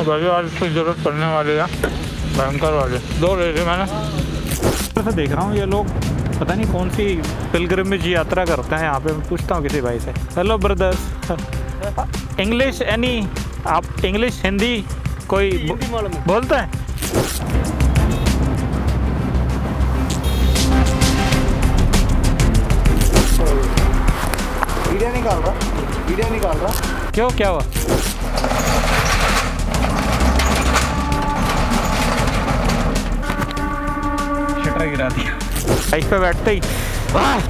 भाई आज इसकी ज़रूरत पड़ने वाली है, भयंकर वाली। 2 ले ली मैंने। ऐसा देख रहा हूँ ये लोग पता नहीं कौन सी पिलग्रिमेज यात्रा करते हैं यहाँ पे। मैं पूछता हूँ किसी भाई से। हेलो ब्रदर्स, इंग्लिश एनी, आप इंग्लिश हिंदी कोई बोलते हैं? वीडियो निकाल रहा। क्यों, क्या हुआ? शटर गिरा दिया। बाइक पे बैठते ही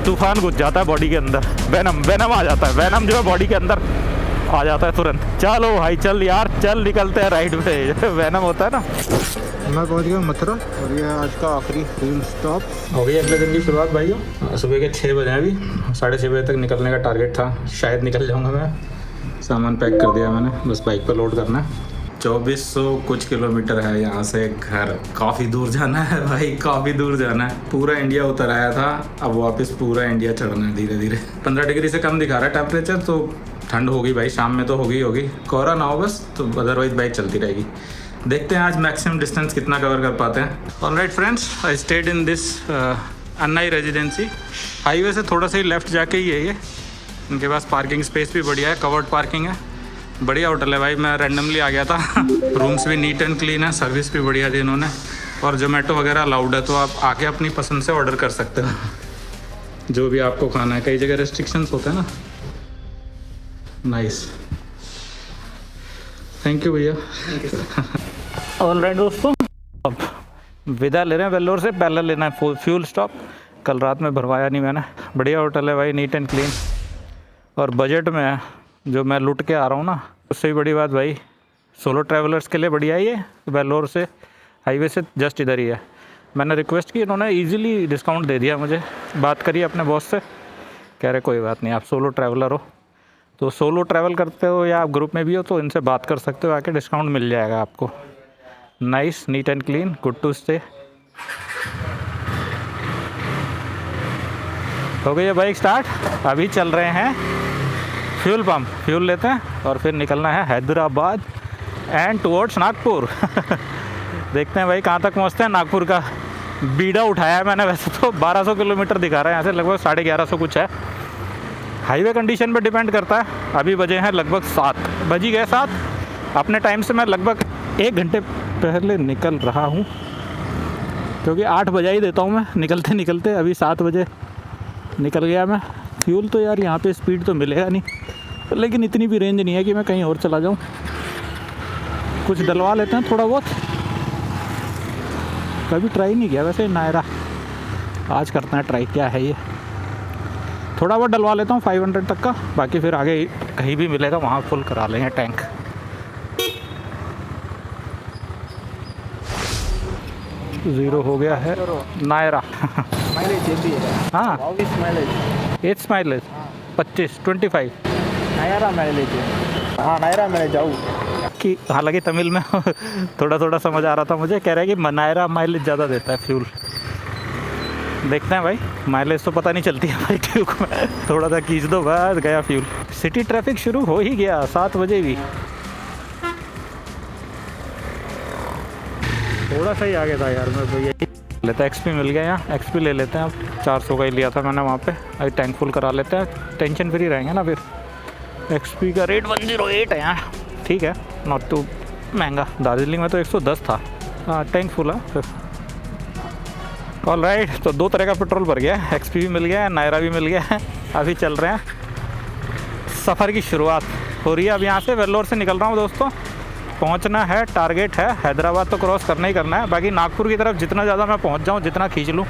तूफान घुस जाता है बॉडी के अंदर। वेनम आ जाता है। वेनम जो है बॉडी के अंदर आ जाता है तुरंत। चलो भाई चल यार, चल निकलते हैं राइड पे। वेनम होता है ना। मैं पहुंच गया मथुरा और ये आज का आखिरी फ्यूल स्टॉप हो गई अगले दिन की शुरुआत भाइयों। सुबह के 6 बजे अभी 6:30 बजे तक निकलने का टारगेट था। शायद निकल जाऊंगा मैं। सामान पैक कर दिया मैंने, बस बाइक पर लोड करना है। 2400 कुछ किलोमीटर है यहाँ से घर। काफ़ी दूर जाना है भाई, काफ़ी दूर जाना है। पूरा इंडिया उतर आया था, अब वापस पूरा इंडिया चढ़ना है धीरे धीरे। 15 डिग्री से कम दिखा रहा है टेम्परेचर, तो ठंड होगी भाई। शाम में तो होगी कोहरा ना हो बस, तो अदरवाइज बाइक चलती रहेगी। देखते हैं आज मैक्सिमम डिस्टेंस कितना कवर कर पाते हैं। Alright friends, I stayed in this Annai residency. Highway से थोड़ा सा ही लेफ्ट जाके ही है ये। इनके पास पार्किंग स्पेस भी बढ़िया है, कवर्ड पार्किंग है। बढ़िया होटल है भाई। मैं रैंडमली आ गया था। रूम्स भी नीट एंड क्लीन है, सर्विस भी बढ़िया दी इन्होंने, और जोमेटो वगैरह अलाउड है, तो आप आके अपनी पसंद से ऑर्डर कर सकते हो जो भी आपको खाना है। कई जगह रेस्ट्रिक्शंस होते हैं ना। नाइस, थैंक यू भैया। ऑलराइट दोस्तों, अब विदा ले रहे हैं वेल्लोर से। पहले लेना है फ्यूल स्टॉप। कल रात में भरवाया नहीं मैंने। बढ़िया होटल है भाई, नीट एंड क्लीन, और बजट में है। जो मैं लुट के आ रहा हूँ ना, उससे भी बड़ी बात भाई, सोलो ट्रैवलर्स के लिए बढ़िया ही है। वेल्लोर से हाईवे से जस्ट इधर ही है। मैंने रिक्वेस्ट की, इन्होंने इजीली डिस्काउंट दे दिया मुझे। बात करी अपने बॉस से, कह रहे कोई बात नहीं, आप सोलो ट्रैवलर हो, तो सोलो ट्रैवल करते हो या आप ग्रुप में भी हो तो इनसे बात कर सकते हो, आके डिस्काउंट मिल जाएगा आपको। Nice, neat and clean, good to stay. हो गई है बाइक स्टार्ट। अभी चल रहे हैं फ्यूल पंप, फ्यूल लेते हैं और फिर निकलना है हैदराबाद एंड टुवर्ड्स नागपुर। देखते हैं भाई कहाँ तक पहुँचते हैं। नागपुर का बीड़ा उठाया है मैंने। वैसे तो 1200 किलोमीटर दिखा रहा है यहाँ से, लगभग 1150 कुछ है। हाईवे कंडीशन पे डिपेंड करता है। अभी बजे हैं लगभग 7 बज ही गए। 7 अपने टाइम से मैं लगभग 1 घंटे पहले निकल रहा हूँ, क्योंकि 8 बजा ही देता हूँ मैं निकलते निकलते। अभी 7 बजे निकल गया मैं। फ्यूल तो यार यहाँ पे स्पीड तो मिलेगा नहीं, लेकिन इतनी भी रेंज नहीं है कि मैं कहीं और चला जाऊँ। कुछ डलवा लेते हैं थोड़ा बहुत। कभी ट्राई नहीं किया वैसे नायरा, आज करते हैं ट्राई। क्या है ये, थोड़ा बहुत डलवा लेता हूँ 500 तक का, बाकी फिर आगे कहीं भी मिलेगा वहाँ फुल करा लेंगे टैंक। ज़ीरो हो गया है नायरा। हाँ, 8 माइलेज 25 नायरा माइलेज। हाँ, नायरा माइलेज जाऊँ कि हालांकि तमिल में थोड़ा थोड़ा समझ आ रहा था मुझे। कह रहा है कि नायरा माइलेज ज़्यादा देता है फ्यूल। देखते हैं भाई, माइलेज तो पता नहीं चलती है भाई ट्यूब में। थोड़ा सा खींच दो, बस गया फ्यूल। सिटी ट्रैफिक शुरू हो ही गया 7 बजे भी। थोड़ा सा ही आगे था यार मैं भैया। लेता एक्सपी मिल गया यहाँ, एक्सपी ले लेते हैं। अब 400 का ही लिया था मैंने वहाँ पे। अभी टैंक फुल करा लेते हैं, टेंशन फ्री रहेंगे ना फिर। एक्सपी का रेट 108 है यहाँ, ठीक है, नॉट टू महंगा। दार्जिलिंग में तो 110 था। हाँ, टैंक फुल है फिर। ऑलराइट, तो 2 तरह का पेट्रोल भर गया है। एक्सपी भी मिल गया है, नायरा भी मिल गया है। अभी चल रहे हैं, सफ़र की शुरुआत हो रही है। अब यहाँ से वेल्लोर से निकल रहा हूँ दोस्तों। पहुँचना है, टारगेट है हैदराबाद तो क्रॉस करना ही करना है। बाकी नागपुर की तरफ जितना ज़्यादा मैं पहुँच जाऊँ, जितना खींच लूँ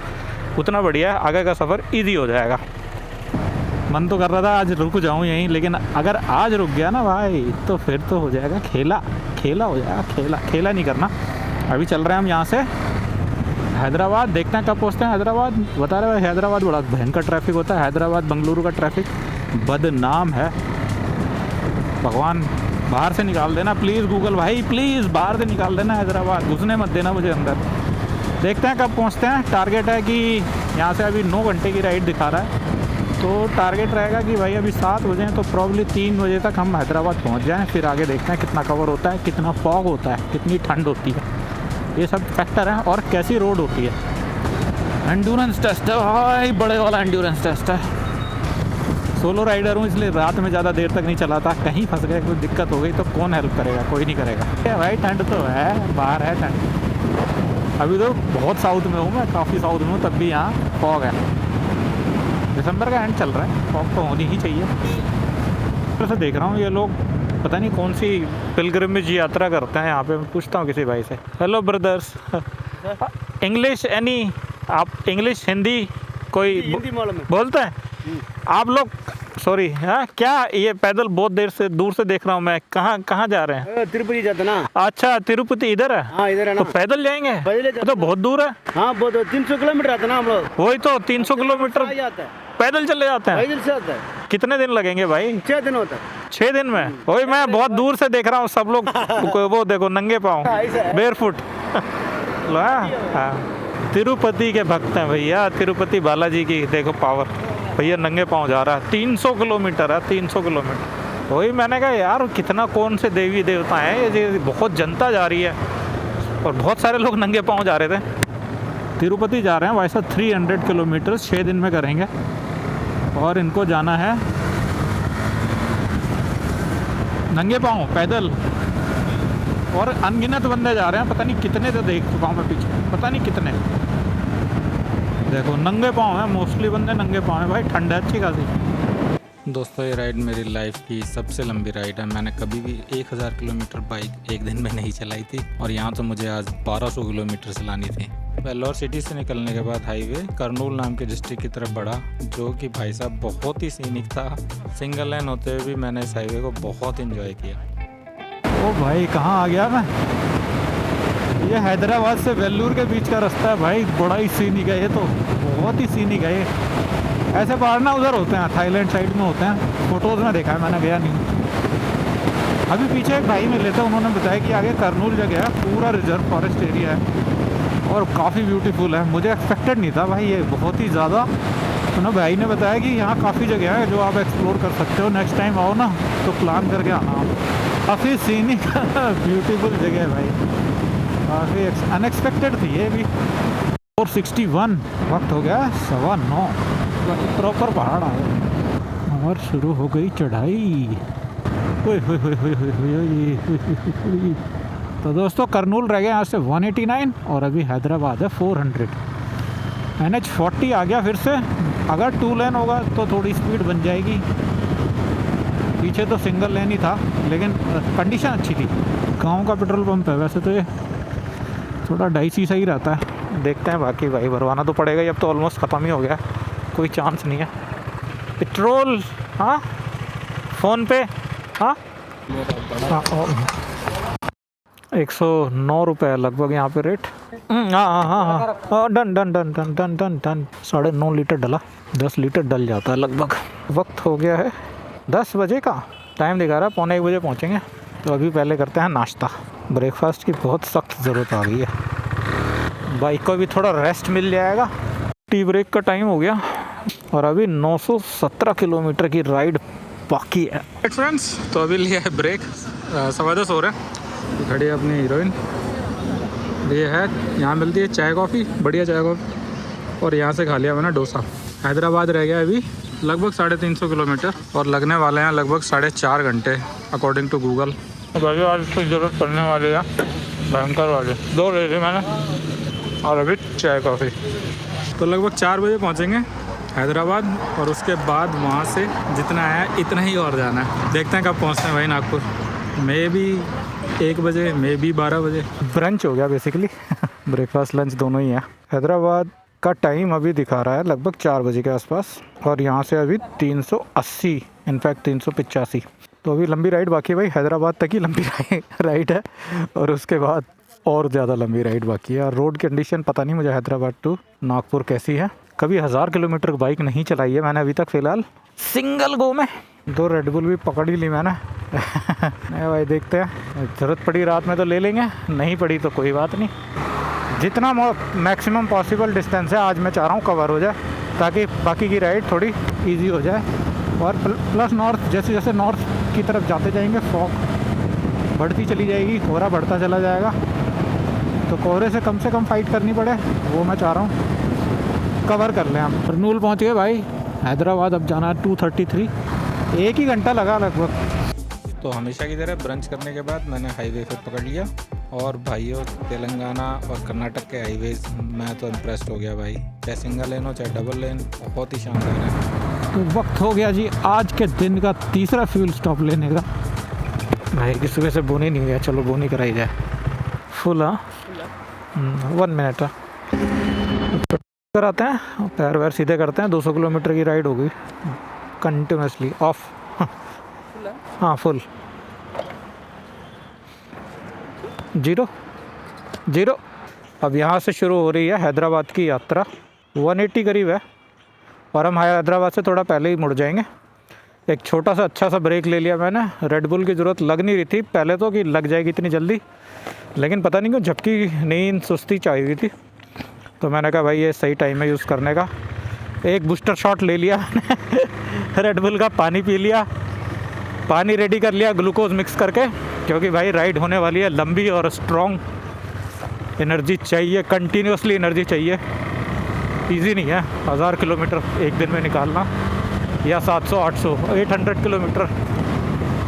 उतना बढ़िया है। आगे का सफ़र ईजी हो जाएगा। मन तो कर रहा था आज रुक जाऊँ यहीं, लेकिन अगर आज रुक गया ना भाई तो फिर तो हो जाएगा खेला। खेला हो जाएगा, खेला नहीं करना। अभी चल रहे हैं हम यहाँ से हैदराबाद। देखते हैं कब पहुँचते हैं हैदराबाद। बता रहे भाई हैदराबाद बड़ा भयंकर ट्रैफिक होता है। हैदराबाद बेंगलुरु का ट्रैफिक बदनाम है। भगवान बाहर से निकाल देना प्लीज़, गूगल भाई प्लीज़ बाहर से निकाल देना हैदराबाद, घुसने मत देना मुझे अंदर। देखते हैं कब पहुँचते हैं। टारगेट है कि यहाँ से अभी 9 घंटे की राइड दिखा रहा है। तो टारगेट रहेगा कि भाई अभी 7 बजे हैं तो प्रॉब्ली 3 बजे तक हम हैदराबाद पहुंच जाएं। फिर आगे देखते हैं कितना कवर होता है, कितना फॉग होता है, कितनी ठंड होती है, ये सब फैक्टर हैं। और कैसी रोड होती है। एंड्योरेंस टेस्ट है भाई, बड़े वाला एंड्योरेंस टेस्ट है। सोलो राइडर हूँ इसलिए रात में ज़्यादा देर तक नहीं चलाता। कहीं फंस गए, कोई दिक्कत हो गई तो कौन हेल्प करेगा, कोई नहीं करेगा। क्या भाई ठंड तो है, बाहर है ठंड। अभी तो बहुत साउथ में हूँ मैं, काफ़ी साउथ में हूँ, तब भी यहाँ फॉग है। दिसंबर का एंड चल रहा है, फॉग तो होनी ही चाहिए। वैसे देख रहा हूँ ये लोग पता नहीं कौन सी पिलग्रिमेज यात्रा करते हैं यहाँ पे। मैं पूछता हूँ किसी भाई से। हेलो ब्रदर्स, इंग्लिश एनी, आप इंग्लिश हिंदी कोई बोलते हैं आप लोग? सॉरी, हाँ क्या ये पैदल बहुत देर से दूर से देख रहा हूँ मैं। कहाँ जा रहे हैं? तिरुपति जाते ना। अच्छा, तिरुपति इधर है? हाँ इधर है ना। तो पैदल जाएंगे? पैदल तो बहुत दूर है। हाँ बहुत, 300 किलोमीटर आता है ना हम लोग। वही तो 300 किलोमीटर जाता है, पैदल चले जाते हैं। पैदल से आता है। कितने दिन लगेंगे भाई? 6 दिन होता है। 6 दिन में? वही मैं बहुत दूर से देख रहा हूँ, सब लोग वो देखो नंगे पाँव, बेयर फुट। तिरुपति के भक्त हैं भैया, तिरुपति बालाजी की देखो पावर। भैया नंगे पाँव जा रहा है, 300 किलोमीटर है, 300 किलोमीटर। वही मैंने कहा यार कितना, कौन से देवी देवता हैं ये, बहुत जनता जा रही है और बहुत सारे लोग नंगे पाँव जा रहे थे। तिरुपति जा रहे हैं भाई साहब, 300 किलोमीटर 6 दिन में करेंगे। और इनको जाना है नंगे पाँव पैदल। और अनगिनत बंदे जा रहे हैं, पता नहीं कितने तो देख चुका हूँ मैं पीछे, पता नहीं कितने। देखो नंगे पाँव हैं, मोस्टली बंदे नंगे पाँव हैं भाई, ठंड है अच्छी खासी। दोस्तों ये राइड मेरी लाइफ की सबसे लंबी राइड है। मैंने कभी भी 1000 किलोमीटर बाइक एक दिन में नहीं चलाई थी, और यहाँ तो मुझे आज 1200 किलोमीटर चलानी थी। वेल्लोर सिटी से निकलने के बाद हाईवे करनूल नाम के डिस्ट्रिक्ट की तरफ बढ़ा, जो कि भाई साहब बहुत ही सीनिक था। सिंगल लाइन होते हुए भी मैंने इस हाईवे को बहुत इंजॉय किया। ओ भाई कहाँ आ गया मैं? ये हैदराबाद से वेल्लूर के बीच का रास्ता है भाई, बड़ा ही सीनिक है ये तो, बहुत ही सीनिक है ये। ऐसे पहाड़ ना उधर होते हैं, थाईलैंड साइड में होते हैं, फोटोज़ में देखा है, मैंने गया नहीं। अभी पीछे एक भाई मिले थे, उन्होंने बताया कि आगे करनूल जगह है, पूरा रिजर्व फॉरेस्ट एरिया है और काफ़ी ब्यूटीफुल है। मुझे एक्सपेक्टेड नहीं था भाई ये बहुत ही ज़्यादा। तो ना भाई ने बताया कि यहाँ काफ़ी जगह है जो आप एक्सप्लोर कर सकते हो, नेक्स्ट टाइम आओ ना तो प्लान करके आना। काफ़ी सीनिक ब्यूटीफुल जगह है भाई, काफ़ी अनएक्सपेक्टेड थी ये भी। 461 वक्त हो गया 9:15, प्रॉपर पहाड़ आ गया और शुरू हो गई चढ़ाई। तो दोस्तों करनूल रह गया यहाँ से 189 और अभी हैदराबाद है 400। NH40 आ गया फिर से। अगर 2 लेन होगा तो थोड़ी स्पीड बन जाएगी। पीछे तो सिंगल लेन ही था, लेकिन कंडीशन अच्छी थी। गांव का पेट्रोल पंप है, वैसे तो ये थोड़ा डाइसी सही रहता है। देखते हैं बाकी भाई, भरवाना तो पड़ेगा ही, अब तो ऑलमोस्ट ख़त्म ही हो गया, कोई चांस नहीं है। पेट्रोल हाँ फ़ोन पे हाँ 109 रुपये लगभग यहाँ पे रेट। हाँ done done done done done done done. 9.5 litre डला, 10 लीटर डल जाता है लगभग। वक्त हो गया है 10 बजे का, टाइम दिखा रहा है 1:45 बजे पहुँचेंगे। तो अभी पहले करते हैं नाश्ता। ब्रेकफास्ट की बहुत सख्त ज़रूरत आ गई है, बाइक को भी थोड़ा रेस्ट मिल जाएगा। टी ब्रेक का टाइम हो गया और अभी 917 किलोमीटर की राइड बाकी है। फ्रेंड्स तो अभी लिया है ब्रेक, 10:15 हो रहे हैं। खड़ी है अपनी हीरोइन, ये है यहाँ मिलती है चाय कॉफ़ी, बढ़िया चाय कॉफ़ी। और यहाँ से खा लिया मैंने डोसा। हैदराबाद रह गया अभी लगभग 350 किलोमीटर और लगने वाले हैं लगभग 4.5 घंटे अकॉर्डिंग टू गूगल। भाई आज कुछ ज़रूरत पड़ने वाली है, भयंकर वाले 2 ले ली मैंने और अभी चाय कॉफ़ी। तो लगभग 4 बजे पहुँचेंगे हैदराबाद और उसके बाद वहाँ से जितना है इतना ही और जाना है। देखते हैं कब पहुँचते हैं भाई नागपुर। मे बी 1 बजे, मे बी 12 बजे। ब्रंच हो गया बेसिकली ब्रेकफास्ट लंच दोनों ही है। हैदराबाद का टाइम अभी दिखा रहा है लगभग 4 बजे के आसपास और यहाँ से अभी 380, इनफैक्ट 385। तो अभी लंबी राइड बाकी है भाई, हैदराबाद तक ही लंबी राइड है और उसके बाद और ज़्यादा लंबी राइड बाकी है। और रोड कंडीशन पता नहीं मुझे हैदराबाद टू नागपुर कैसी है। कभी 1000 किलोमीटर बाइक नहीं चलाई है मैंने अभी तक फ़िलहाल, सिंगल गो में। 2 रेड बुल भी पकड़ ही ली मैंने नहीं भाई देखते हैं, ज़रूरत पड़ी रात में तो ले लेंगे, नहीं पड़ी तो कोई बात नहीं। जितना मैक्सिमम पॉसिबल डिस्टेंस है आज मैं चाह रहा हूँ कवर हो जाए। ताकि बाकी की राइड थोड़ी इजी हो जाए। और प्लस नॉर्थ, जैसे जैसे नॉर्थ की तरफ जाते जाएंगे फॉग बढ़ती चली जाएगी, कोहरा बढ़ता चला जाएगा, तो कोहरे से कम फाइट करनी पड़े, वो मैं चाह रहा हूँ कवर कर लें हम। कर्नूल पहुँच गए भाई, हैदराबाद अब जाना है 2:33, 1 ही घंटा लगा लगभग। तो हमेशा की तरह ब्रंच करने के बाद मैंने हाईवे फिर पकड़ लिया। और भाइयों, तेलंगाना और कर्नाटक के हाईवेज मैं तो इम्प्रेस्ड हो गया भाई, चाहे सिंगल लेन हो चाहे डबल लेन, बहुत ही शानदार है। तो वक्त हो गया जी आज के दिन का तीसरा फ्यूल स्टॉप लेने का। भाई की सुबह से बोनी नहीं गया, चलो बोनी कराई जाए। फुल, हाँ 1 मिनट कराते हैं, पैर वैर सीधे करते हैं। 200 किलोमीटर की राइड होगी कंटिन्यूसली ऑफ। हाँ फुल, 0 अब यहाँ से शुरू हो रही है हैदराबाद की यात्रा। 180 करीब है और हम हैदराबाद से थोड़ा पहले ही मुड़ जाएंगे। एक छोटा सा अच्छा सा ब्रेक ले लिया मैंने, रेड बुल की ज़रूरत लग नहीं रही थी पहले तो कि लग जाएगी इतनी जल्दी, लेकिन पता नहीं क्यों झपकी नींद सुस्ती चाहिए हुई थी, तो मैंने कहा भाई ये सही टाइम है यूज़ करने का। एक बूस्टर शॉट ले लिया रेड बुल का, पानी पी लिया, पानी रेडी कर लिया ग्लूकोज मिक्स करके, क्योंकि भाई राइड होने वाली है लंबी और स्ट्रॉन्ग, एनर्जी चाहिए, कंटिन्यूसली एनर्जी चाहिए। इजी नहीं है 1000 किलोमीटर एक दिन में निकालना, या 700 800 800 किलोमीटर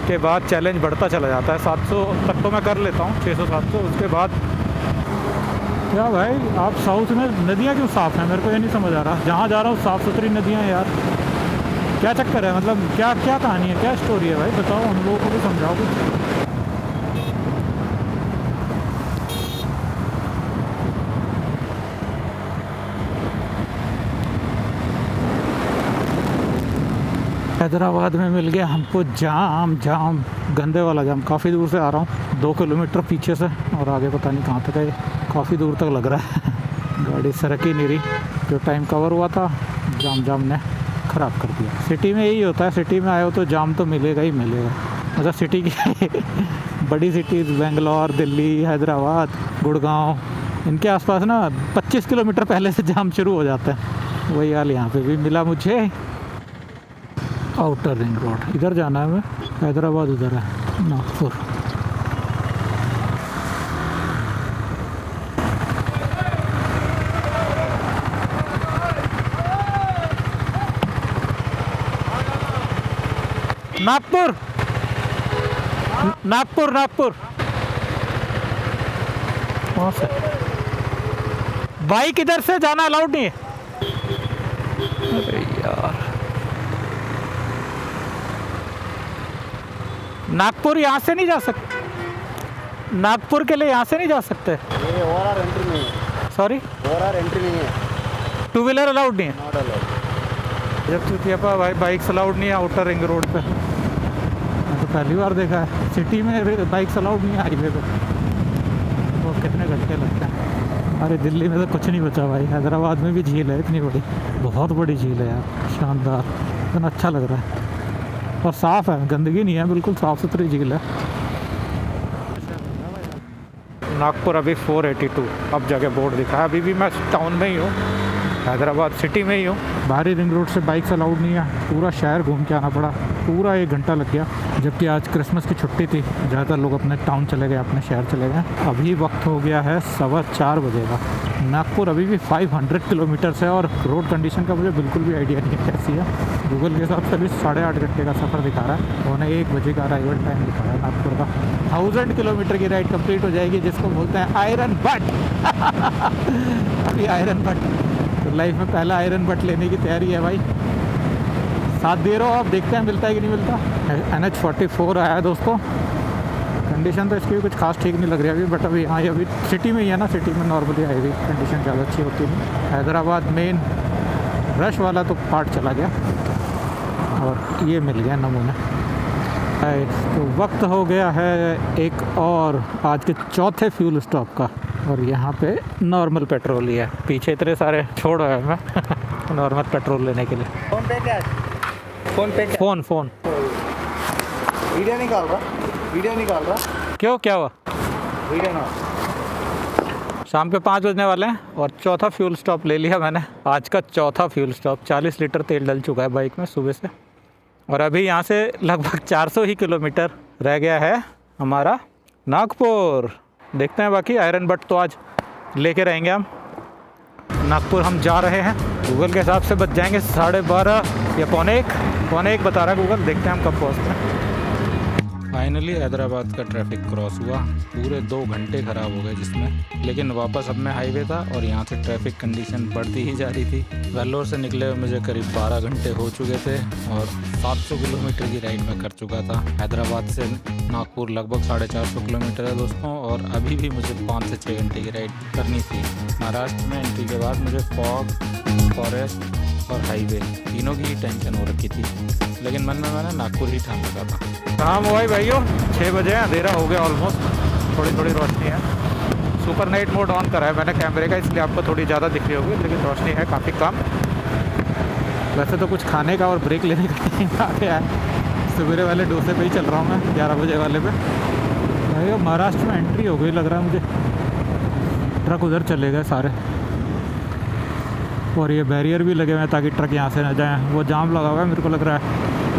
के बाद चैलेंज बढ़ता चला जाता है। 700 तक तो मैं कर लेता हूँ, 600 700, उसके बाद क्या भाई। आप साउथ में नदियाँ क्यों साफ़ हैं, मेरे को ये नहीं समझ आ रहा। जहाँ जा रहा हूँ साफ़ सुथरी नदियाँ यार, क्या चक्कर है, मतलब क्या कहानी है, क्या स्टोरी है भाई, बताओ हम लोगों को भी समझाओ कुछ। हैदराबाद में मिल गया हमको जाम, गंदे वाला जाम। काफ़ी दूर से आ रहा हूँ, 2 किलोमीटर पीछे से, और आगे पता नहीं कहाँ तक है, काफ़ी दूर तक लग रहा है गाड़ी सड़क ही नहीं रही। जो टाइम कवर हुआ था जाम ने ख़राब कर दिया। सिटी में यही होता है, सिटी में आए हो तो जाम तो मिलेगा ही मिलेगा। मतलब सिटी की बड़ी सिटीज़ बेंगलोर, दिल्ली, हैदराबाद, गुड़गांव, इनके आसपास ना 25 किलोमीटर पहले से जाम शुरू हो जाता है। वही हाल यहाँ पे भी मिला मुझे। आउटर रिंग रोड इधर जाना है हमें, हैदराबाद उधर है, नागपुर। नागपुर वहाँ से बाइक इधर से जाना अलाउड नहीं है। अरे यार, नागपुर यहाँ से नहीं जा सकते, नागपुर के लिए यहाँ से नहीं जा सकते। ये ओवरऑल एंट्री नहीं है। सॉरी, ओवरऑल एंट्री नहीं है, 2 व्हीलर अलाउड नहीं है। Not allowed. जब चुतियापा भाई बाइक्स अलाउड नहीं है आउटर रिंग रोड पे, मैं तो पहली बार देखा है। सिटी में बाइक्स अलाउड नहीं है हाईवे पे। वो कितने घंटे लगते हैं। अरे दिल्ली में तो कुछ नहीं बचा भाई, हैदराबाद में भी झील है इतनी बड़ी, बहुत बड़ी झील है यार, शानदार, इतना अच्छा लग रहा है और साफ़ है, गंदगी नहीं है, बिल्कुल साफ़ सुथरी झील है। नागपुर अभी 482, अब जाके बोर्ड दिखा है। अभी भी मैं टाउन में ही हूँ, हैदराबाद सिटी में ही हूँ। बाहरी रिंग रोड से बाइक्स अलाउड नहीं है, पूरा शहर घूम के आना पड़ा, पूरा 1 घंटा लग गया। जबकि आज क्रिसमस की छुट्टी थी, ज़्यादातर लोग अपने टाउन चले गए, अपने शहर चले गए। अभी वक्त हो गया है 4:15 बजे का। नागपुर अभी भी 500 किलोमीटर है और रोड कंडीशन का मुझे बिल्कुल भी आइडिया नहीं है कैसी है। गूगल के हिसाब से अभी 8.5 घंटे का सफ़र दिखा रहा है, उन्हें 1 बजे का अराइवल टाइम दिखा रहा है नागपुर का। 1000 किलोमीटर की राइड कंप्लीट हो जाएगी, जिसको बोलते हैं आयरन बट। अभी आयरन बट, तो लाइफ में पहला आयरन बट लेने की तैयारी है भाई। साथ दे रहा हो, आप देखते हैं मिलता है कि नहीं मिलता। NH44 आया है दोस्तों, कंडीशन तो इसकी भी कुछ खास ठीक नहीं लग रही अभी, बट अभी हाँ, अभी सिटी में ही है ना, सिटी में नॉर्मली हाईवे कंडीशन ज़्यादा अच्छी होती है। हैदराबाद मेन रश वाला तो पार्ट चला गया और ये मिल गया नमूना। तो वक्त हो गया है एक और आज के चौथे फ्यूल स्टॉप का, और यहाँ पे नॉर्मल पेट्रोल ही है। पीछे इतने सारे छोड़ रहा है मैं नॉर्मल पेट्रोल लेने के लिए। फोन पे क्या? फोन वीडियो निकाल रहा। क्यों, क्या हुआ? वीडियो ना शाम के 5 बजने वाले हैं और चौथा फ्यूल स्टॉप ले लिया मैंने। आज का चौथा फ्यूल स्टॉप। 40 लीटर तेल डल चुका है बाइक में सुबह से। और अभी यहाँ से लगभग 400 ही किलोमीटर रह गया है हमारा नागपुर। देखते हैं बाकी। आयरन बट तो आज लेके रहेंगे हम। नागपुर हम जा रहे हैं। गूगल के हिसाब से बच जाएंगे 12:30 या 1:45 बता रहा है गूगल। देखते हैं हम कब पहुँचते हैं। फाइनली हैदराबाद का ट्रैफिक क्रॉस हुआ। पूरे 2 घंटे ख़राब हो गए जिसमें, लेकिन वापस अब मैं हाईवे था और यहाँ से ट्रैफिक कंडीशन बढ़ती ही जा रही थी। वेल्लोर से निकले हुए मुझे करीब 12 घंटे हो चुके थे और 700 किलोमीटर की राइड में कर चुका था। हैदराबाद से नागपुर लगभग 450 किलोमीटर है दोस्तों, और अभी भी मुझे 5 से 6 घंटे की राइड करनी थी। महाराष्ट्र में एंट्री के बाद मुझे फॉग, फॉरेस्ट और हाईवे तीनों की ही टेंशन हो रखी थी, लेकिन मन में मैंने नागपुर ही ठान रखा था। शाम हुआ ही भाइयों, 6 बजे, अंधेरा हो गया ऑलमोस्ट। थोड़ी थोड़ी रोशनी है। सुपर नाइट मोड ऑन करा है मैंने कैमरे का, इसलिए आपको थोड़ी ज़्यादा दिख रही होगी, लेकिन रोशनी है काफ़ी कम। वैसे तो कुछ खाने का और ब्रेक लेने का नहीं आ गया है। सवेरे वाले डोसे पे ही चल रहा हूँ मैं, 11 बजे वाले पे। भाइयों महाराष्ट्र में एंट्री हो गई लग रहा है मुझे। ट्रक उधर चले गए सारे, और ये बैरियर भी लगे हुए हैं ताकि ट्रक यहाँ से ना जाए। वो जाम लगा हुआ है, मेरे को लग रहा है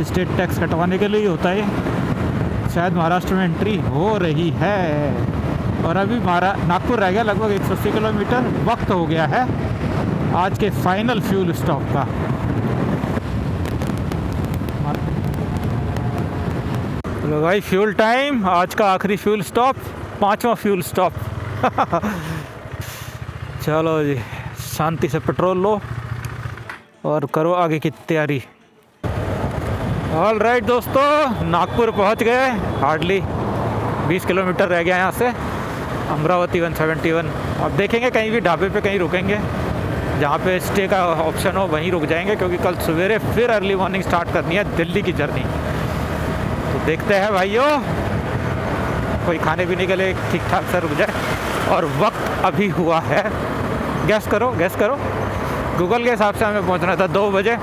स्टेट टैक्स कटवाने के लिए ही होता है। शायद महाराष्ट्र में एंट्री हो रही है। और अभी नागपुर रह गया लगभग 180 किलोमीटर। वक्त हो गया है आज के फाइनल फ्यूल स्टॉप का। तो भाई फ्यूल टाइम, आज का आखिरी फ्यूल स्टॉप, 5वां फ्यूल स्टॉप। चलो जी, शांति से पेट्रोल लो और करो आगे की तैयारी। ऑल राइट दोस्तों, नागपुर पहुंच गए। हार्डली 20 किलोमीटर रह गया यहाँ से। अमरावती 171। अब देखेंगे कहीं भी ढाबे पे कहीं रुकेंगे, जहाँ पे स्टे का ऑप्शन हो वहीं रुक जाएंगे, क्योंकि कल सवेरे फिर अर्ली मॉर्निंग स्टार्ट करनी है दिल्ली की जर्नी। तो देखते हैं भाइयों, कोई खाने पीने के लिए ठीक ठाक से रुक जाए। और वक्त अभी हुआ है, गैस करो गूगल के हिसाब से हमें पहुंचना था 2 बजे,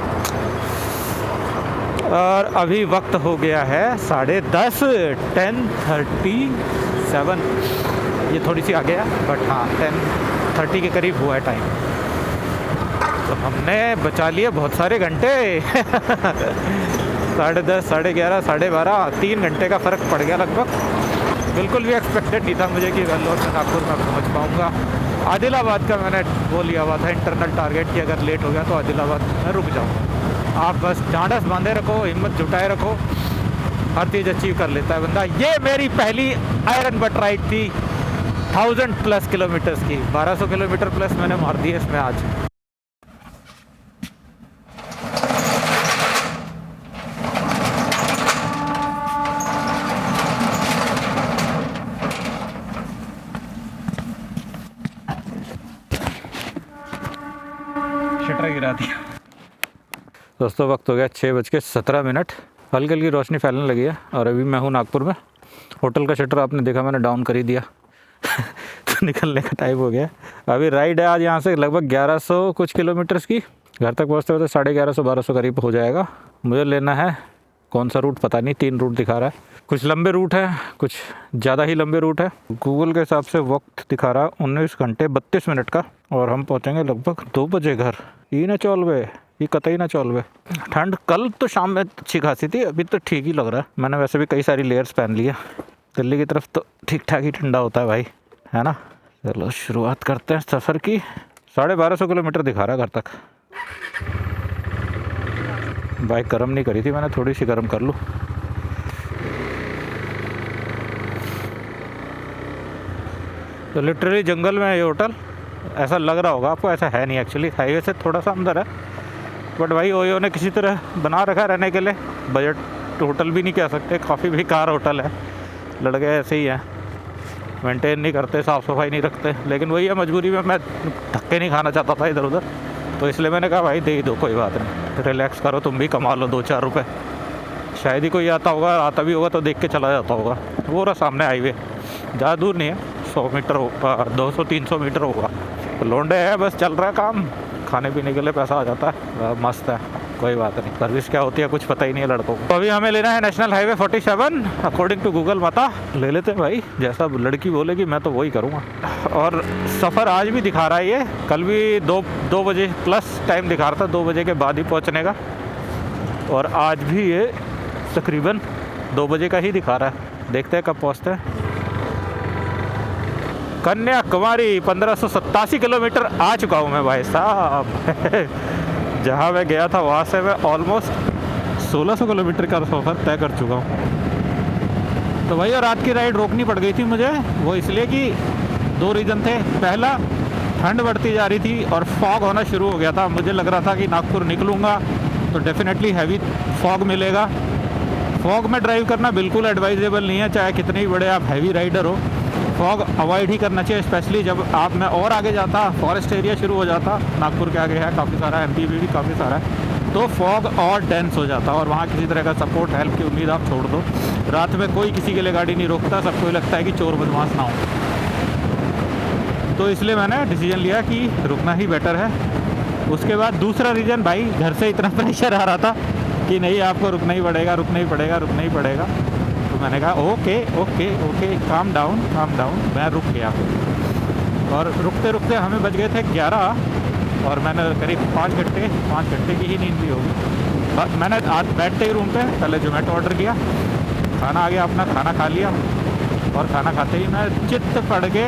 और अभी वक्त हो गया है 10:30, 10:37। ये थोड़ी सी आगे है, बट हाँ 10:30 के करीब हुआ है टाइम। तो हमने बचा लिए बहुत सारे घंटे। 10:30, 11:30, 12:30, 3 घंटे का फ़र्क पड़ गया लगभग। बिल्कुल भी एक्सपेक्टेड नहीं था मुझे कि वेल्लोर से नागपुर में पहुँच पाऊँगा। आदिलाबाद का मैंने वो लिया हुआ था इंटरनल टारगेट कि अगर लेट हो गया तो आदिलाबाद में रुक जाऊँ। आप बस ढांढस बांधे रखो, हिम्मत जुटाए रखो, हर चीज़ अचीव कर लेता है बंदा। ये मेरी पहली आयरन बट राइड थी 1000+ किलोमीटर्स की। 1200 किलोमीटर प्लस मैंने मार दिए इसमें आज। शटर गिरा दिया। दोस्तों वक्त हो गया 6:17। हल्की हल्की रोशनी फैलने लगी है और अभी मैं हूँ नागपुर में। होटल का शटर आपने देखा मैंने डाउन कर ही दिया। तो निकलने का टाइम हो गया। अभी राइड है आज यहाँ से लगभग 1100 कुछ किलोमीटर्स की। घर तक पहुँचते होते 1150-1200 करीब हो जाएगा। मुझे लेना है कौन सा रूट पता नहीं, 3 रूट दिखा रहा है। कुछ लंबे रूट है, कुछ ज़्यादा ही लंबे रूट है। गूगल के हिसाब से वक्त दिखा रहा 19 घंटे 32 मिनट का, और हम पहुँचेंगे लगभग 2 बजे घर। ये ना चौलवे, ये कतई ना चौलवे। ठंड कल तो शाम में अच्छी खासी थी, अभी तो ठीक ही लग रहा है। मैंने वैसे भी कई सारी लेयर्स पहन ली है। दिल्ली की तरफ तो ठीक ठाक ही ठंडा होता है भाई, है ना। चलो शुरुआत करते हैं सफ़र की। 1250 किलोमीटर दिखा रहा है घर तक। बाइक गर्म नहीं करी थी मैंने, थोड़ी सी गर्म कर लूँ। तो लिटरली जंगल में है ये होटल। ऐसा लग रहा होगा आपको, ऐसा है नहीं एक्चुअली। हाईवे से थोड़ा सा अंदर है, बट भाई ओयो ने किसी तरह बना रखा है रहने के लिए। बजट होटल भी नहीं कह सकते, काफ़ी बेकार होटल है। लड़के ऐसे ही हैं, मेंटेन नहीं करते, साफ़ सफाई नहीं रखते। लेकिन वही है, मजबूरी में मैं धक्के नहीं खाना चाहता था इधर उधर, तो इसलिए मैंने कहा भाई दे ही दो, कोई बात नहीं, रिलैक्स करो, तुम भी कमा लो 2-4 रुपये। शायद ही कोई आता होगा, आता भी होगा तो देख के चला जाता होगा। वो रहा सामने हाईवे, ज़्यादा दूर नहीं है, 100 मीटर होगा, 200-300 मीटर होगा। तो लौंडे है, बस चल रहा है काम, खाने पीने के लिए पैसा आ जाता है, मस्त है। कोई बात नहीं, सर्विस क्या होती है कुछ पता ही नहीं है लड़कों को। तो अभी हमें लेना है national highway 47 according to Google माता। ले लेते हैं भाई, जैसा लड़की बोलेगी मैं तो वही करूँगा। और सफ़र आज भी दिखा रहा है ये, कल भी 2 बजे प्लस टाइम दिखा रहा था, 2 बजे के बाद ही पहुँचने का, और आज भी ये तकरीबन 2 बजे का ही दिखा रहा है। देखते हैं कब पहुँचते हैं। कन्याकुमारी 1587 किलोमीटर आ चुका हूँ मैं भाई साहब। जहाँ मैं गया था वहाँ से मैं ऑलमोस्ट 1600 किलोमीटर का सफ़र तय कर चुका हूँ। तो भाई और रात की राइड रोकनी पड़ गई थी मुझे, वो इसलिए कि 2 रीज़न थे। पहला, ठंड बढ़ती जा रही थी और फॉग होना शुरू हो गया था। मुझे लग रहा था कि नागपुर निकलूँगा तो डेफिनेटली हैवी फॉग मिलेगा। फॉग में ड्राइव करना बिल्कुल एडवाइजेबल नहीं है, चाहे कितने ही बड़े आप हैवी राइडर हो। फॉग अवॉइड ही करना चाहिए, स्पेशली जब आप मैं और आगे जाता, फॉरेस्ट एरिया शुरू हो जाता। नागपुर के आगे है काफ़ी सारा, एमपी में भी काफ़ी सारा है, तो फॉग और डेंस हो जाता और वहाँ किसी तरह का सपोर्ट हेल्प की उम्मीद आप छोड़ दो। रात में कोई किसी के लिए गाड़ी नहीं रोकता, सबको लगता है कि चोर बदमाश ना हो। तो इसलिए मैंने डिसीजन लिया कि रुकना ही बेटर है। उसके बाद दूसरा रीज़न, भाई घर से इतना प्रेशर आ रहा था कि नहीं आपको रुकना ही पड़ेगा, रुकना ही पड़ेगा, रुकना ही पड़ेगा। तो मैंने कहा okay okay okay, calm down. मैं रुक गया और रुकते रुकते हमें बज गए थे 11 और मैंने करीब 5 घंटे की ही नींद ली होगी। मैंने आज बैठते ही रूम पे पहले जोमेटो ऑर्डर किया, खाना आ गया, अपना खाना खा लिया और खाना खाते ही मैं चित्त पड़ के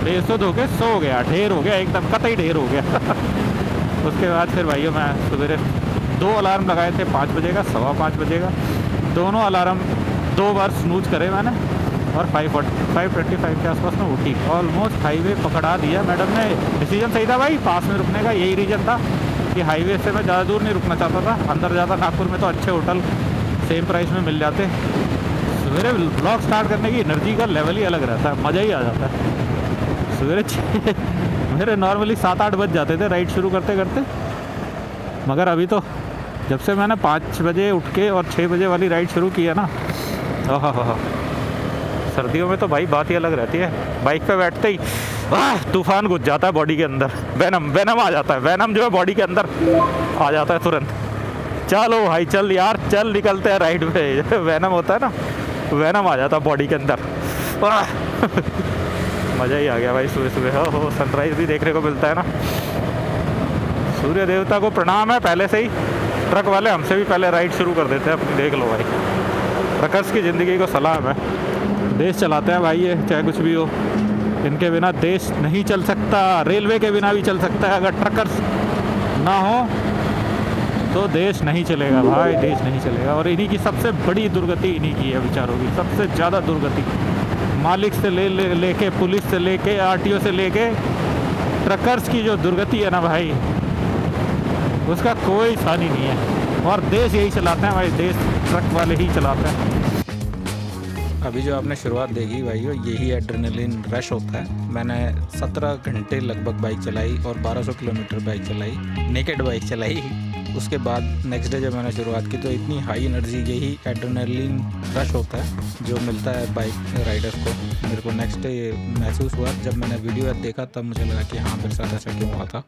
बेसुध हो के सो गया। ढेर हो गया, एकदम कतई ढेर हो गया। उसके बाद फिर भाइयों मैं सवेरे 2 अलार्म लगाए थे, 5 बजे का, 5:15 बजे का। दोनों अलार्म 2 बार स्नूज करे मैंने और 5:25 के आसपास में उठी। ऑलमोस्ट हाईवे पकड़ा दिया मैडम ने। डिसीजन सही था भाई, पास में रुकने का यही रीज़न था कि हाईवे से मैं ज़्यादा दूर नहीं रुकना चाहता था। अंदर ज़्यादा नागपुर में तो अच्छे होटल सेम प्राइस में मिल जाते। सवेरे ब्लॉग स्टार्ट करने की एनर्जी का लेवल ही अलग रहता है, मज़ा ही आ जाता है। सवेरे मेरे नॉर्मली 7-8 बज जाते थे राइड शुरू करते करते, मगर अभी तो जब से मैंने 5 बजे उठ के और 6 बजे वाली राइड शुरू की है ना, ओह सर्दियों में तो भाई बात ही अलग रहती है। बाइक पे बैठते ही तूफान घुस जाता है बॉडी के अंदर, वेनम आ जाता है। वेनम जो है बॉडी के अंदर आ जाता है तुरंत। चलो भाई चल यार, चल निकलते हैं राइड पे। वेनम होता है ना, वेनम आ जाता है बॉडी के अंदर। मज़ा ही आ गया भाई। सुबह सुबह हो सनराइज़ भी देखने को मिलता है ना। सूर्य देवता को प्रणाम है पहले से ही। ट्रक वाले हमसे भी पहले राइड शुरू कर देते हैं अपनी, देख लो भाई। ट्रकर्स की ज़िंदगी को सलाम है। देश चलाते हैं भाई ये, चाहे कुछ भी हो। इनके बिना देश नहीं चल सकता, रेलवे के बिना भी चल सकता है। अगर ट्रकर्स ना हो तो देश नहीं चलेगा भाई, देश नहीं चलेगा। और इन्हीं की सबसे बड़ी दुर्गति इन्हीं की है बेचारों की, सबसे ज़्यादा दुर्गति। मालिक से लेके पुलिस से लेके आरटीओ से लेके ट्रकर्स की जो दुर्गति है ना भाई, उसका कोई सानी नहीं है। और देश यही चलाते हैं भाई, देश ट्रक वाले ही चलाते हैं। अभी जो आपने शुरुआत देखी भाइयों, यही एड्रेनलिन रश होता है। मैंने 17 घंटे लगभग बाइक चलाई और 1200 किलोमीटर बाइक चलाई, नेकेड बाइक चलाई। उसके बाद नेक्स्ट डे जब मैंने शुरुआत की तो इतनी हाई एनर्जी, यही एड्रेनलिन रश होता है जो मिलता है बाइक राइडर्स को। मेरे को नेक्स्ट डे महसूस हुआ जब मैंने वीडियो देखा, तब मुझे लगा कि हाँ मेरे साथ ऐसा क्यों हुआ था।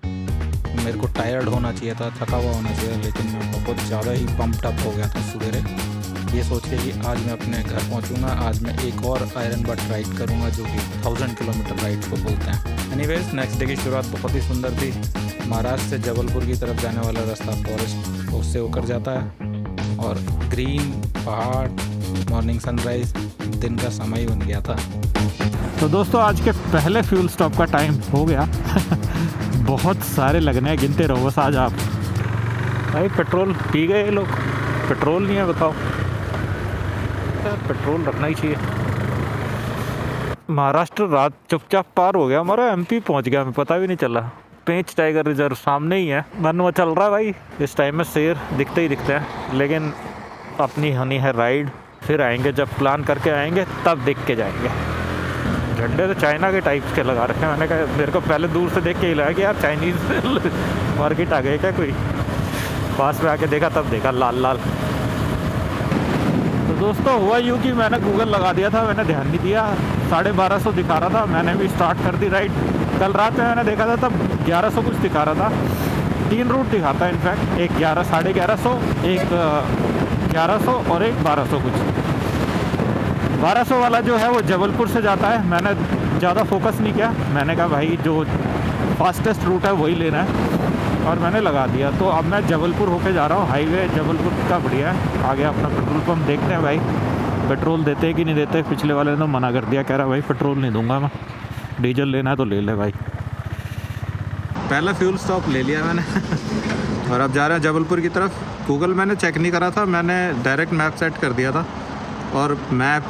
मेरे को टायर्ड होना चाहिए था, थका हुआ होना चाहिए, लेकिन मैं बहुत ज़्यादा ही पम्प्ड अप हो गया था सवेरे, ये सोच के कि आज मैं अपने घर पहुंचूंगा, आज मैं एक और आयरन बट राइड करूंगा जो कि 1000 किलोमीटर राइड को बोलते हैं। एनीवेज नेक्स्ट डे की शुरुआत बहुत ही सुंदर थी। महाराष्ट्र से जबलपुर की तरफ जाने वाला रास्ता फॉरेस्ट उससे होकर जाता है और ग्रीन पहाड़, मॉर्निंग सनराइज, दिन का समय ही बन गया था। तो दोस्तों आज के पहले फ्यूल स्टॉप का टाइम हो गया। बहुत सारे लगने हैं, गिनते रहो बस आज आप। भाई पेट्रोल पी गए ये लोग, पेट्रोल नहीं है बताओ। पेट्रोल रखना ही चाहिए। महाराष्ट्र रात चुपचाप पार हो गया, हमारा एमपी पहुंच गया, हमें पता भी नहीं चला। पेंच टाइगर रिजर्व सामने ही है, मन में चल रहा है भाई। इस टाइम में शेर दिखते ही दिखते हैं, लेकिन अपनी हनी है राइड, फिर आएंगे जब प्लान करके आएंगे तब देख के जाएंगे। झंडे तो चाइना के टाइप्स के लगा रखे हैं। मैंने कहा, मेरे को पहले दूर से देख के ही लगा कि यार चाइनीज़ मार्केट आ गए क्या कोई। पास में आके देखा तब देखा लाल लाल। तो दोस्तों हुआ यूँ कि मैंने गूगल लगा दिया था, मैंने ध्यान नहीं दिया, 1250 दिखा रहा था। मैंने भी स्टार्ट कर दी राइड। कल रात में मैंने देखा था तब 1100 कुछ दिखा रहा था। 3 रूट दिखाता है इनफैक्ट, एक 11 1150, एक 1100 और एक 1200 कुछ। 1200 वाला जो है वो जबलपुर से जाता है। मैंने ज़्यादा फोकस नहीं किया, मैंने कहा भाई जो फास्टेस्ट रूट है वही लेना है और मैंने लगा दिया। तो अब मैं जबलपुर होके जा रहा हूँ। हाईवे जबलपुर का बढ़िया है। आगे अपना पेट्रोल पंप देखते हैं भाई, पेट्रोल देते कि नहीं देते। पिछले वाले ने तो मना कर दिया, कह रहा भाई पेट्रोल नहीं दूंगा मैं, डीजल लेना है तो ले ले भाई। पहला फ्यूल स्टॉप ले लिया मैंने और अब जा रहे हैं जबलपुर की तरफ। गूगल मैंने चेक नहीं करा था, मैंने डायरेक्ट मैप सेट कर दिया था और मैप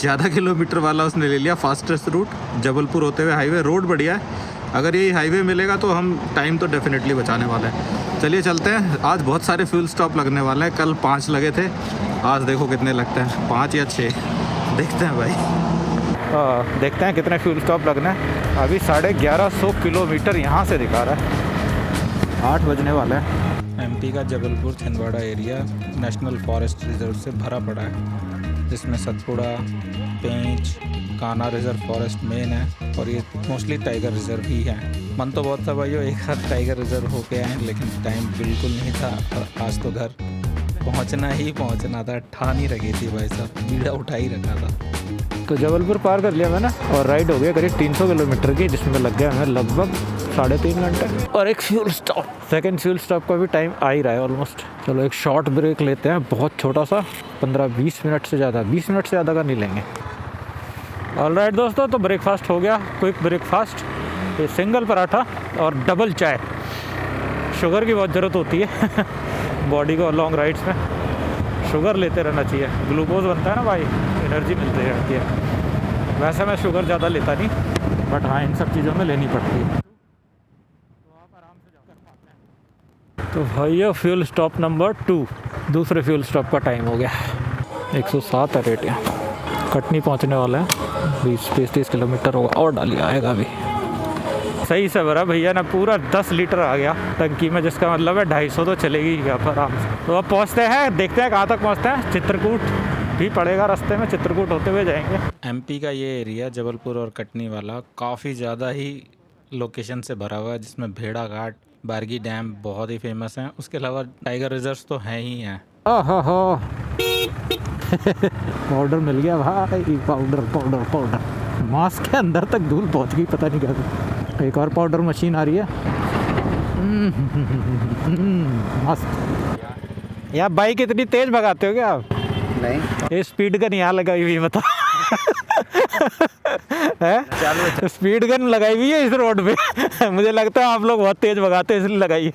ज़्यादा किलोमीटर वाला उसने ले लिया, फास्टेस्ट रूट जबलपुर होते हुए हाईवे। रोड बढ़िया है, अगर यही हाईवे मिलेगा तो हम टाइम तो डेफिनेटली बचाने वाले हैं। चलिए चलते हैं। आज बहुत सारे फ्यूल स्टॉप लगने वाले हैं, कल 5 लगे थे, आज देखो कितने लगते हैं, 5 या 6 देखते हैं भाई। देखते हैं कितने फ्यूल स्टॉप लगना है। अभी 1150 किलोमीटर यहाँ से दिखा रहा है, 8 बजने वाला है। एमपी का Jabalpur Chhindwara area national forest reserve से भरा पड़ा है, जिसमें सतपुड़ा, पेंच, कान्हा रिजर्व फॉरेस्ट मेन है और ये मोस्टली टाइगर रिजर्व ही है। मन तो बहुत था भाइयों एक हाथ टाइगर रिजर्व होके आए, लेकिन टाइम बिल्कुल नहीं था और आज तो घर पहुंचना था। ठान ही रखी थी भाई साहब, बीड़ा उठा ही रखा था। तो जबलपुर पार कर लिया मैंने और राइड हो गया करीब 300 किलोमीटर की, जिसमें लग गया हमें लगभग 3.5 घंटे। और एक fuel stop, second fuel stop का भी टाइम आ ही रहा है ऑलमोस्ट। चलो एक शॉर्ट ब्रेक लेते हैं, बहुत छोटा सा, 15-20 मिनट से ज़्यादा, 20 मिनट से ज़्यादा का नहीं लेंगे। ऑलराइट दोस्तों, तो ब्रेकफास्ट हो गया, क्विक ब्रेकफास्ट। ये सिंगल पराठा और डबल चाय। शुगर की बहुत ज़रूरत होती है बॉडी को लॉन्ग राइड्स में, शुगर लेते रहना चाहिए। ग्लूकोज बनता है ना भाई, एनर्जी मिलती रहती है। वैसे मैं शुगर ज़्यादा लेता नहीं, बट हाँ इन सब चीज़ों में लेनी पड़ती है। तो भैया फ्यूल स्टॉप नंबर 2, दूसरे फ्यूल स्टॉप का टाइम हो गया। 107 है रेट यहाँ। कटनी पहुँचने वाला है, 20-30 किलोमीटर होगा और डाली आएगा अभी। सही से भरा भैया ना, पूरा 10 लीटर आ गया टंकी में, जिसका मतलब है 250 तो चलेगी यहाँ पर आराम से। तो अब पहुँचते हैं, देखते हैं कहाँ तक पहुँचते हैं। चित्रकूट भी पड़ेगा रास्ते में, चित्रकूट होते हुए जाएंगे। एमपी का ये एरिया जबलपुर और कटनी वाला काफ़ी ज़्यादा ही लोकेशन से भरा हुआ है, जिसमें भेड़ा घाट, बारगी डैम बहुत ही फेमस हैं। उसके अलावा टाइगर रिजर्व्स तो हैं ही हैं। ओहो पाउडर मिल गया भाई, पाउडर मास्क के अंदर तक धूल पहुंच गई, पता नहीं कैसे। एक और पाउडर मशीन आ रही है, मस्त। यार बाइक इतनी तेज भगाते हो क्या आप? नहीं, ये स्पीड गन यहाँ लगाई हुई बता है, स्पीड गन लगाई हुई है इस रोड पे मुझे लगता है आप लोग बहुत तेज भगाते हैं इसलिए लगाई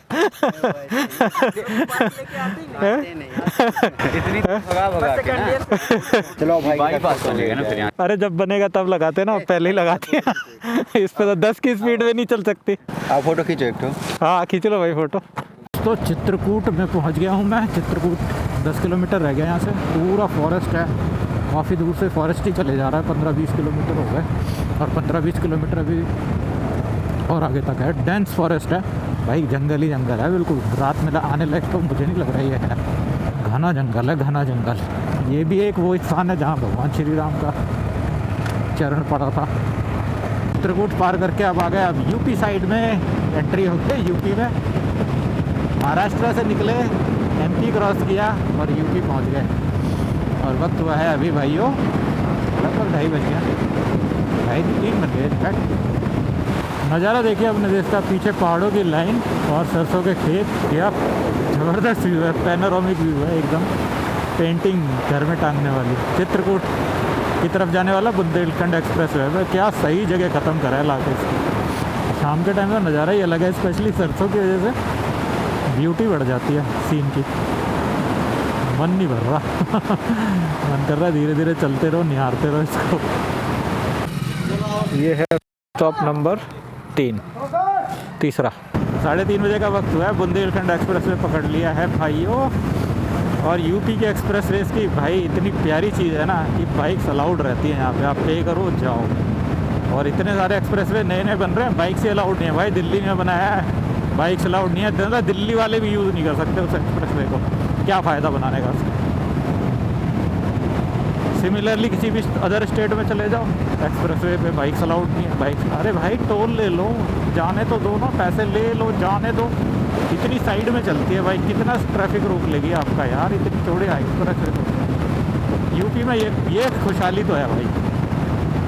चलो भाई पास चलेगा ना फिर। अरे जब बनेगा तब लगाते ना, पहले ही लगाते हैं इस पे तो 10 की स्पीड में नहीं चल सकती। आप फोटो खींचो एक तो। हाँ खींच लो भाई फोटो। तो चित्रकूट में पहुंच गया हूँ मैं। चित्रकूट 10 किलोमीटर रह गया यहाँ से, पूरा फॉरेस्ट है, काफ़ी दूर से फॉरेस्ट ही चले जा रहा है। 15-20 किलोमीटर हो गए और 15-20 किलोमीटर अभी और आगे तक है। डेंस फॉरेस्ट है भाई, जंगल ही जंगल है बिल्कुल। रात में आने लायक तो मुझे नहीं लग रहा है, घना जंगल है, घना जंगल। ये भी एक वो स्थान है जहाँ भगवान श्री राम का चरण पड़ा था। चित्रकूट पार करके अब आ गए, अब यूपी साइड में एंट्री होती है। यूपी में महाराष्ट्र से निकले, एमपी क्रॉस किया और यूपी पहुंच गए। और वक्त हुआ है अभी भाइयों लगभग 2:30 बज गया, 2:30-3 बज गए इनफैक्ट। नज़ारा देखिए अपने देश का, पीछे पहाड़ों की लाइन और सरसों के खेत। क्या ज़बरदस्त व्यू है, पैनोरामिक व्यू है एकदम, पेंटिंग घर में टांगने वाली। चित्रकूट की तरफ जाने वाला बुंदेलखंड एक्सप्रेस वे, क्या सही जगह ख़त्म करा है लाके इसकी। शाम के टाइम का नज़ारा ही अलग है, स्पेशली सरसों की वजह से ब्यूटी बढ़ जाती है सीन की। मन नहीं भर रहा मन कर रहा है धीरे धीरे चलते रहो, निहारते रहो इसको। ये है स्टॉप नंबर 3, तीसरा। 3:30 बजे का वक्त हुआ है। बुंदेलखंड एक्सप्रेस वे पकड़ लिया है भाइयों। और यूपी के एक्सप्रेस वेज की भाई इतनी प्यारी चीज़ है ना कि बाइक्स अलाउड रहती है यहाँ पे, आप पे करो जाओ। और इतने सारे एक्सप्रेस वे नए नए बन रहे हैं, बाइक से अलाउड नहीं है भाई। दिल्ली में बनाया है, बाइक से अलाउड नहीं है। दिल्ली वाले भी यूज़ नहीं कर सकते उस एक्सप्रेस वे को, क्या फ़ायदा बनाने का उसका। सिमिलरली किसी भी अदर स्टेट में चले जाओ, एक्सप्रेसवे पे बाइक्स अलाउड नहीं है। बाइक, अरे भाई टोल ले लो, जाने तो दो ना, पैसे ले लो, जाने दो। इतनी साइड में चलती है बाइक, कितना ट्रैफिक रोक लेगी आपका यार, इतनी चौड़े एक्सप्रेस। यूपी में ये खुशहाली तो है भाई,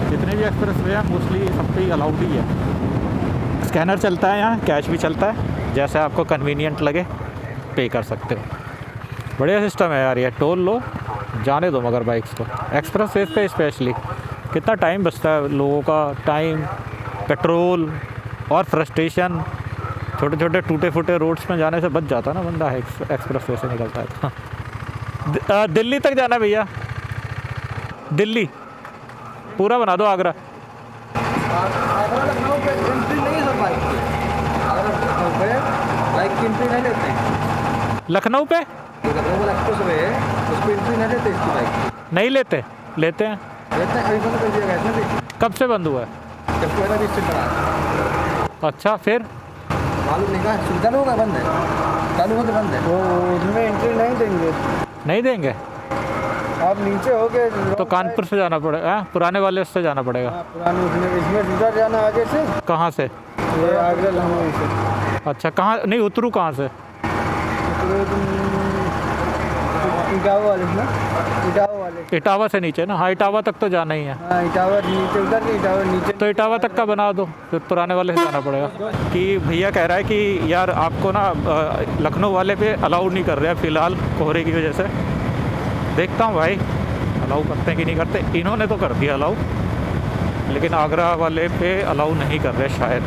जितने भी एक्सप्रेसवे हैं मोस्टली सब पे अलाउड ही है। स्कैनर चलता है यहाँ, कैश भी चलता है, जैसे आपको कन्वीनियंट लगे पे कर सकते हो। बढ़िया सिस्टम है यार ये। टोल लो, जाने दो मगर बाइक्स को, एक्सप्रेस वे पे स्पेशली। कितना टाइम बचता है लोगों का, टाइम, पेट्रोल और फ्रस्ट्रेशन। छोटे छोटे टूटे फूटे रोड्स में जाने से बच जाता है ना बंदा, एक्सप्रेस वे से निकलता है तो। दिल्ली तक जाना भैया, दिल्ली पूरा बना दो। आगरा आगरा लखनऊ पे एंट्री नहीं है सर बाइक की। आगरा लखनऊ पे बाइक की एंट्री नहीं लेते हैं। लखनऊ पे लखनऊ वाला एक्सप्रेसवे है, उस पर एंट्री नहीं लेते इसकी बाइक की। नहीं लेते, लेते हैं। लेते हैं, अभी बंद कर दिया गया है ना। कब से बंद हुआ है? जब कोयला भी स्टेट बना। अच्छा, फिर मालूम नहीं कहा, सुविधा नहीं होगा, बंद है, चालू होकर बंद है। वो उसमें एंट्री नहीं देंगे। नहीं देंगे? आप नीचे हो गए तो कानपुर से जाना पड़ेगा, पुराने वाले से जाना पड़ेगा। पुराने इसमें इधर जाना आगे से। कहाँ से? ये आगरा लखनऊ से। अच्छा, कहाँ नहीं उतरूँ, कहाँ से? इटावा वाले ना, इटावा वाले। इटावा से नीचे ना? हाँ, इटावा तक तो जाना ही है। हाँ, इटावा नीचे उधर नहीं, इटावा नीचे। तो इटावा तक का बना दो, फिर पुराने वाले से जाना पड़ेगा। कि भैया कह रहा है कि यार आपको ना लखनऊ वाले पे अलाउ नहीं कर रहे हैं फ़िलहाल कोहरे की वजह से। देखता हूँ भाई अलाउ करते हैं कि नहीं करते। इन्होंने तो कर दिया अलाउ, लेकिन आगरा वाले पे अलाउ नहीं कर रहे शायद।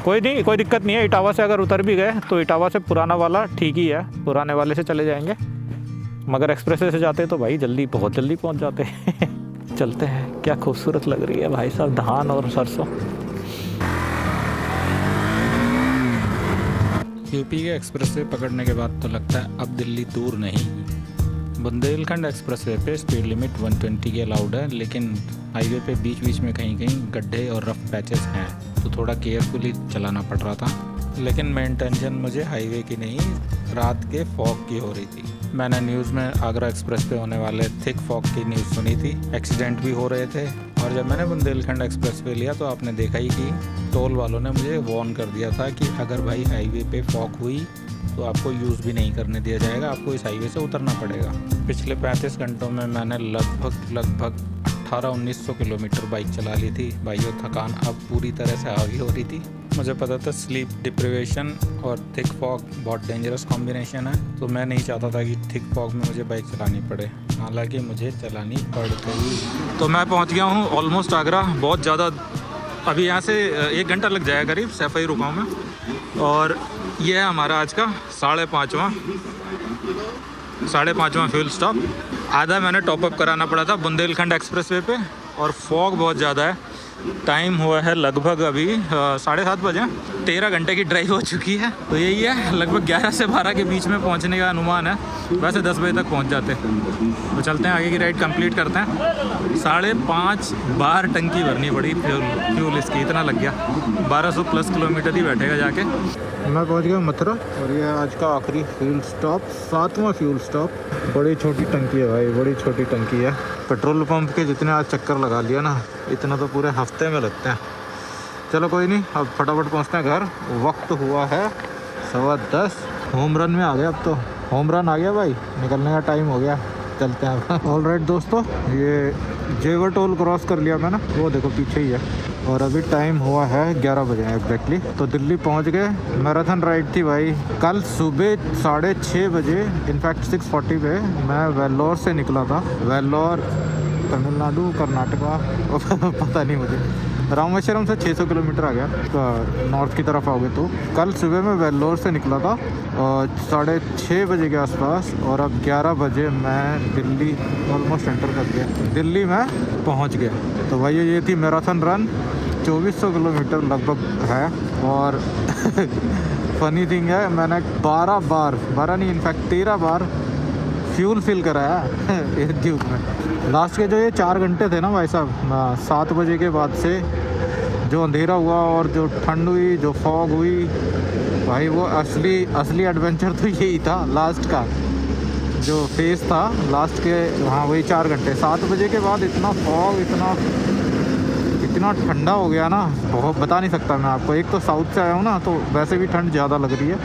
कोई नहीं, कोई दिक्कत नहीं है। इटावा से अगर उतर भी गए तो इटावा से पुराना वाला ठीक ही है, पुराने वाले से चले जाएंगे। मगर एक्सप्रेस से जाते तो भाई जल्दी, बहुत जल्दी पहुंच जाते चलते हैं। क्या खूबसूरत लग रही है भाई साहब, धान और सरसों। यूपी के एक्सप्रेस वे पकड़ने के बाद तो लगता है अब दिल्ली दूर नहीं। बुंदेलखंड एक्सप्रेस वे पे स्पीड लिमिट 120 की अलाउड है, लेकिन हाईवे पे बीच बीच में कहीं कहीं गड्ढे और रफ पैचेस हैं, तो थोड़ा केयरफुली चलाना पड़ रहा था। लेकिन मेन टेंशन मुझे हाईवे की नहीं, रात के फॉग की हो रही थी। मैंने न्यूज़ में आगरा एक्सप्रेस पे होने वाले थिक फॉग की न्यूज़ सुनी थी, एक्सीडेंट भी हो रहे थे। और जब मैंने बुंदेलखंड एक्सप्रेस पे लिया तो आपने देखा ही कि टोल वालों ने मुझे वार्न कर दिया था कि अगर भाई हाईवे पे फॉग हुई तो आपको यूज़ भी नहीं करने दिया जाएगा, आपको इस हाईवे से उतरना पड़ेगा। पिछले 35 घंटों में मैंने लगभग 1800-1900 किलोमीटर बाइक चला ली थी। भाइयों, थकान अब पूरी तरह से हावी हो रही थी। मुझे पता था स्लीप डिप्रिवेशन और थिक फॉग बहुत डेंजरस कॉम्बिनेशन है, तो मैं नहीं चाहता था कि थिक फॉग में मुझे बाइक चलानी पड़े, हालांकि मुझे चलानी पड़ गई। तो मैं पहुंच गया हूं ऑलमोस्ट आगरा। बहुत ज़्यादा, अभी यहाँ से 1 घंटा लग जाएगा करीब, सैफई रुका हूँ मैं। और ये है हमारा आज का 5.5वां फ्यूल स्टॉप। आधा मैंने टॉपअप कराना पड़ा था बुंदेलखंड एक्सप्रेसवे पे, और फॉग बहुत ज़्यादा है। टाइम हुआ है लगभग अभी 7:30 बजे। 13 घंटे की ड्राइव हो चुकी है, तो यही है, लगभग 11 से 12 के बीच में पहुंचने का अनुमान है। वैसे 10 बजे तक पहुंच जाते। तो चलते हैं, आगे की राइड कंप्लीट करते हैं। 5.5 बार टंकी भरनी पड़ी फ्यूल इसकी, इतना लग गया। 1200+ किलोमीटर ही बैठेगा जाके। मैं पहुंच गया मथुरा, और ये आज का आखिरी फ्यूल स्टॉप, 7वां फ्यूल स्टॉप। बड़ी छोटी टंकी है भाई, बड़ी छोटी टंकी है। पेट्रोल पंप के जितने आज चक्कर लगा लिया ना, इतना तो पूरे हफ्ते में लगते हैं। चलो कोई नहीं, अब फटाफट पहुंचते हैं घर। वक्त हुआ है 10:15। होम रन में आ गया, अब तो होम रन आ गया भाई, निकलने का टाइम हो गया। चलते हैं। ऑल राइट दोस्तों, ये जेवर टोल क्रॉस कर लिया मैंने, वो देखो पीछे ही है। और अभी टाइम हुआ है 11 बजे एग्जैक्टली। तो दिल्ली पहुंच गए। मैराथन राइड थी भाई। कल सुबह 6:30 बजे, इनफैक्ट 6:40 पे मैं वेल्लोर से निकला था। वेल्लोर तमिलनाडु, कर्नाटका पता नहीं मुझे। रामेश्वरम से 600 किलोमीटर आ गया, नॉर्थ की तरफ आओगे तो। कल सुबह मैं वेल्लोर से निकला था 6:30 बजे के आसपास, और अब 11 बजे मैं दिल्ली ऑलमोस्ट एंटर कर गया। दिल्ली में पहुंच गया। तो भाई ये थी मैराथन रन, 2400 किलोमीटर लगभग है। और फनी थिंग है, मैंने 12 नहीं, इनफैक्ट 13 बार फ्यूल फिल कराया एक ट्यूब में। लास्ट के जो ये 4 घंटे थे ना भाई साहब, 7 बजे के बाद से जो अंधेरा हुआ और जो ठंड हुई, जो फॉग हुई भाई, वो असली एडवेंचर तो यही था लास्ट का। जो फेज था लास्ट के, हाँ वही 4 घंटे। 7 बजे के बाद इतना फॉग, इतना ठंडा हो गया ना, बहुत बता नहीं सकता मैं आपको। एक तो साउथ से आया हूँ ना, तो वैसे भी ठंड ज़्यादा लग रही है।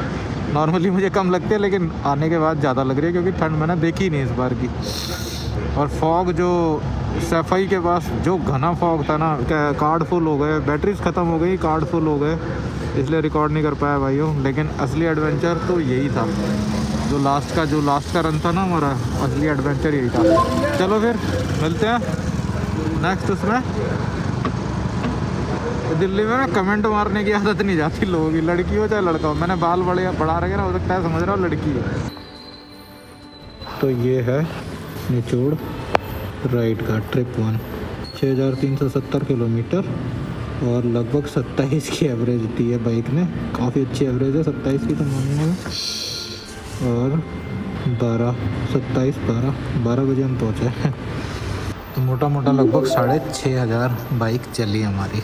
नॉर्मली मुझे कम लगती है, लेकिन आने के बाद ज़्यादा लग रही है, क्योंकि ठंड मैंने देखी नहीं इस बार की। और फॉग जो सफाई के पास जो घना फॉग था ना, कार्ड फुल हो गए, बैटरीज ख़त्म हो गई, कार्ड फुल हो गए, इसलिए रिकॉर्ड नहीं कर पाया भाइयों। लेकिन असली एडवेंचर तो यही था, जो लास्ट का रन था ना हमारा, असली एडवेंचर यही था। चलो फिर मिलते हैं नेक्स्ट उसमें। दिल्ली में ना कमेंट मारने की आदत नहीं जाती लोगों की, लड़की हो चाहे लड़का हो। मैंने बाल बढ़ा रखे ना, हो सकता है समझ रहा हूँ लड़की है। तो ये है निचोड़ राइड का ट्रिप 1, 6370 किलोमीटर और लगभग 27 की एवरेज दी है बाइक ने। काफ़ी अच्छी एवरेज है 27 की तो मानूंगा मैं। और 12 बजे हम पहुँचे। तो मोटा मोटा लगभग 6500 बाइक चली हमारी।